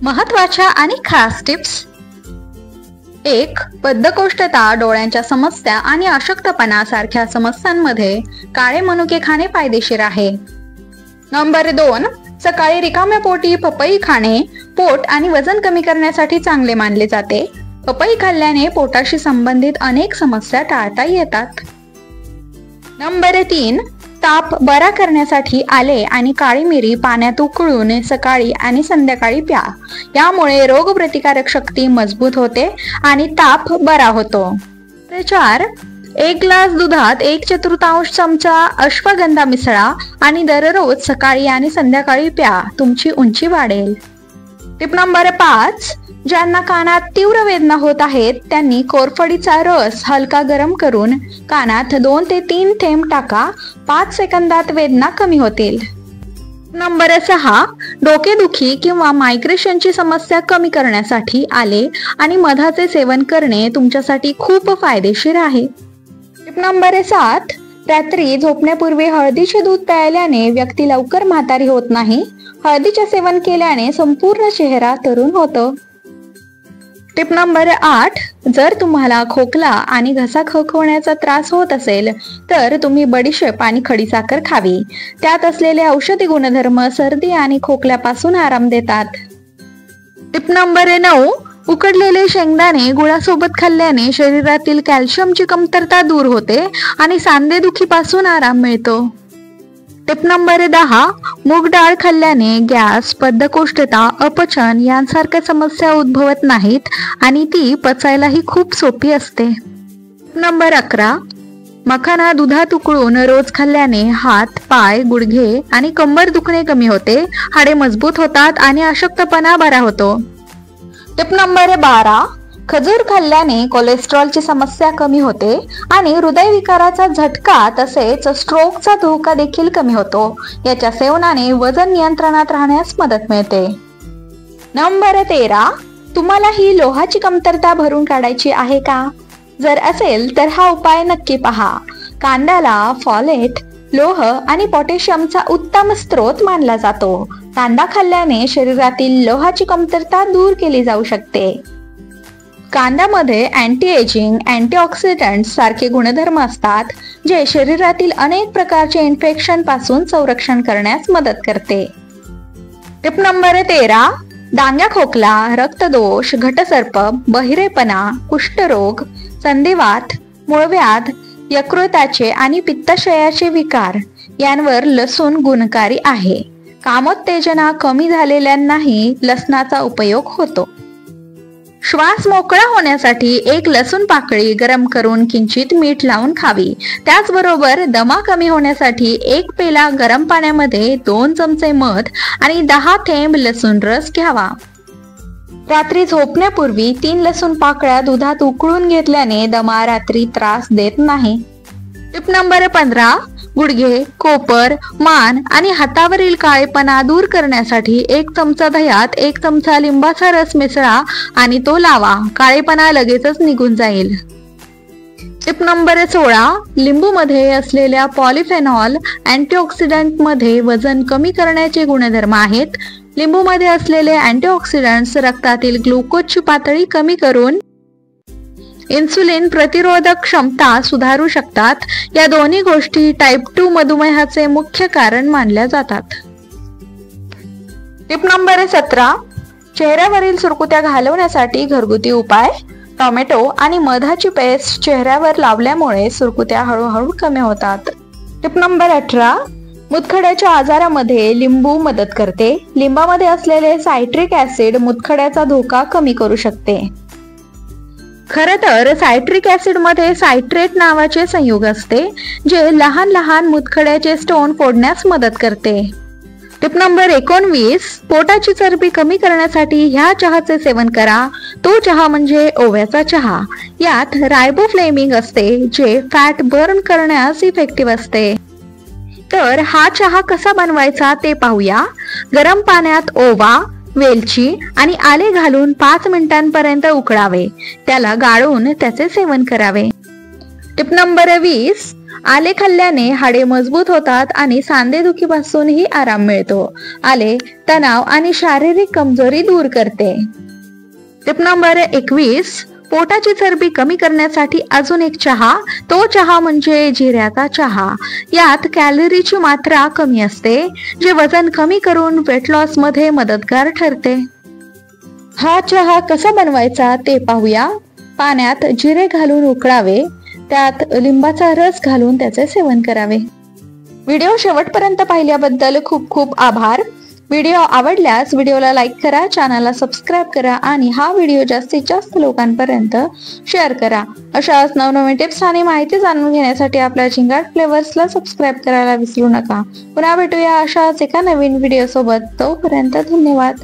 महत्वाच्या आणि खास टिप्स. 1. बद्धकोष्ठता, डोळ्यांच्या समस्या आणि अशक्तपणा सारख्या समस्यांमध्ये काळे मनुके खाणे फायदेशीर आहे. नंबर 2. सकाळी रिकाम्या पोटी पपई खाणे पोट आणि वजन कमी करण्यासाठी चांगले मानले जाते. पपई खाल्ल्याने पोटाशी संबंधित अनेक समस्या टाळता येतात. नंबर 3. ताप बरा करण्यासाठी आले आणि काळी मिरी पाण्यात उकळून सकाळी आणि संध्याकाळी प्या. यामुळे रोगप्रतिकारक शक्ती मजबूत होते आणि ताप बरा होतो. 4. 1 ग्लास दुधात 1/4 चमचा अश्वगंधा मिसळा आणि दररोज सकाळी आणि संध्याकाळी प्या. तुमची उंची वाढेल. Tip number 5. ज्यांना कानात तीव्र वेदना होत आहेत त्यांनी कोरफडीचा रस हलका गरम करून कानात 2 ते 3 थेंब टाका. 5 सेकंदात वेदना कमी होतील. नंबर 6. डोकेदुखी किंवा मायग्रेशनची समस्या कमी करण्यासाठी आले आणि मधाचे सेवन करणे तुमच्यासाठी खूप फायदेशीर आहे. Tip number 7. रात्री झोपण्यापूर्वी हळदीचे दूध प्यायल्याने व्यक्ती लवकर म्हातारी होत नाही. हळदीचे सेवन केल्याने संपूर्ण चेहरा तरुण होतो. Tip number 8. जर तुम्हाला खोकला आणि घसा खवखवण्याचा त्रास होत असेल तर तुम्ही बडीशेप आणि खडीसाखर खावी. त्यात असलेले औषधी गुणधर्म सर्दी आणि खोकल्यापासून आराम देतात. Tip number 9. उकडलेले शेंगदाणे गुळासोबत खाल्ल्याने शरीरातील कॅल्शियमची कमतरता दूर होते आणि सांधेदुखीपासून आराम मिळतो. Tip number 10. मूग डाळ खाल्ल्याने गॅस, बद्धकोष्ठता, अपचन यांसारख्या समस्या उद्भवत नाहीत आणि ती पचायलाही खूप सोपी असते. नंबर 11. मखाना दुधात उकळून रोज खाल्ल्याने हात, पाय, गुडघे आणि कंबर दुखणे कमी होते. हाडे मजबूत होतात आणि अशक्तपणा बरा होतो. Tip number 12. खजूर खाल्ल्याने कोलेस्ट्रॉलची समस्या कमी होते आणि हृदयविकाराचा झटका तसेच स्ट्रोकचा धोका देखील कमी होतो. याच्या सेवनाने वजन नियंत्रणात राहण्यास मदत मिळते. नंबर 13. तुम्हाला ही लोहाची कमतरता भरून काढायची आहे का? जर असेल तर हा उपाय नक्की पहा. कांद्याला फॉलेट, लोह आणि पोटॅशियमचा उत्तम स्रोत मानला जातो. कांदा खाल्ल्याने शरीरातील लोहाची कमतरता दूर केली जाऊ शकते. कांद्यामध्ये अँटी एजिंग, अँटीऑक्सिडंट सारखे गुणधर्म असतात जे शरीरातील अनेक प्रकारचे इन्फेक्शन पासून संरक्षण करण्यास मदत करते. Tip number 13. डांग्या खोकला, रक्तदोष, घटसर्प, बहिरेपणा, कुष्ठरोग, संधिवात, मूळव्याध, यकृताचे आणि पित्ताशयाचे विकार यांवर लसूण गुणकारी आहे. कामोत्तेजना कमी झालेल्यांनाही लसणाचा उपयोग होतो. श्वास मोकळा होण्यासाठी 1 लसूण पाकळी गरम करून किंचित मीठ लावून खावी. त्याचबरोबर दमा कमी होण्यासाठी 1 पेला गरम पाण्यामध्ये 2 चमचे मध आणि 10 थेंब लसूण रस घ्यावा. रात्री झोपण्यापूर्वी 3 लसूण पाकळ्या दुधात उकळून घेतल्याने दमा रात्री त्रास देत नाही. Tip number 15. गुडघे, कोपर, मान आणि हातावरील काळेपणा दूर करण्यासाठी 1 चमचा दह्यात 1 चमचा लिंबाचा रस मिसळा आणि तो लावा. काळेपणा लगेचच निघून जाईल. Tip number 16. लिंबूमध्ये असलेल्या पॉलिफेनॉल अँटीऑक्सिडंट मध्ये वजन कमी करण्याचे गुणधर्म आहेत. लिंबूमध्ये असलेले अँटीऑक्सिडंट्स रक्तातील ग्लुकोजची पातळी कमी करून इन्सुलिन प्रतिरोधक क्षमता सुधारू शकतात. या दोन्ही गोष्टी टाइप 2 मधुमेहाचे मुख्य कारण मानल्या जातात. Tip number 17. चेहऱ्यावरील सुरकुत्या घालवण्यासाठी घरगुती उपाय. टोमॅटो आणि मधाची पेस्ट चेहऱ्यावर लावल्यामुळे सुरकुत्या हळूहळू कमी होतात. Tip number 18. मुतखड्याच्या आजारामध्ये लिंबू मदत करते. लिंबामध्ये असलेले सायट्रिक ऍसिड मुतखड्याचा धोका कमी करू शकते. खरं तर सायट्रिक ऍसिड मध्ये सायट्रेट नावाचे संयुग असते जे लहान लहान मुतखड्याचे स्टोन फोडण्यास मदत करते. Tip number 19. पोटाची चरबी कमी करण्यासाठी ह्या चहाचे सेवन करा. तो चहा म्हणजे ओव्याचा चहा. यात रायबोफ्लेविन असते जे फॅट बर्न करण्यास इफेक्टिव्ह असते. तर हा चहा कसा बनवायचा ते पाहूया. गरम पाण्यात ओवा, वेलची आणि आले घालून 5 मिनिटांपर्यंत उकळावे. त्याला गाळून त्याचे सेवन करावे. Tip number 20. आले खाल्ल्याने हाडे मजबूत होतात आणि सांधेदुखीपासूनही आराम मिळतो. आले तणाव आणि शारीरिक कमजोरी दूर करते. टिप नंबर 21, पोटाची चरबी कमी करण्यासाठी अजून एक चहा. तो चहा म्हणजे जिऱ्याचा चहा. यात कॅलरीची मात्रा कमी असते, जे वजन कमी करून वेट लॉस मध्ये मदतगार ठरते. हा चहा कसा बनवायचा ते पाहूया. पाण्यात जिरे घालून उकळावे, त्यात लिंबाचा रस घालून त्याचे सेवन करावे. व्हिडिओ शेवटपर्यंत पाहिल्याबद्दल खूप खूप आभार. व्हिडिओ आवडल्यास व्हिडिओला लाईक करा, चॅनलला सबस्क्राईब करा आणि हा व्हिडिओ जास्तीत जास्त लोकांपर्यंत शेअर करा. अशाच नवनवीन टिप्स आणि माहिती जाणून घेण्यासाठी आपल्या झिंगाट फ्लेवर्सला सबस्क्राईब करायला विसरू नका. पुन्हा भेटूया अशाच एका नवीन व्हिडिओ सोबत. तोपर्यंत धन्यवाद.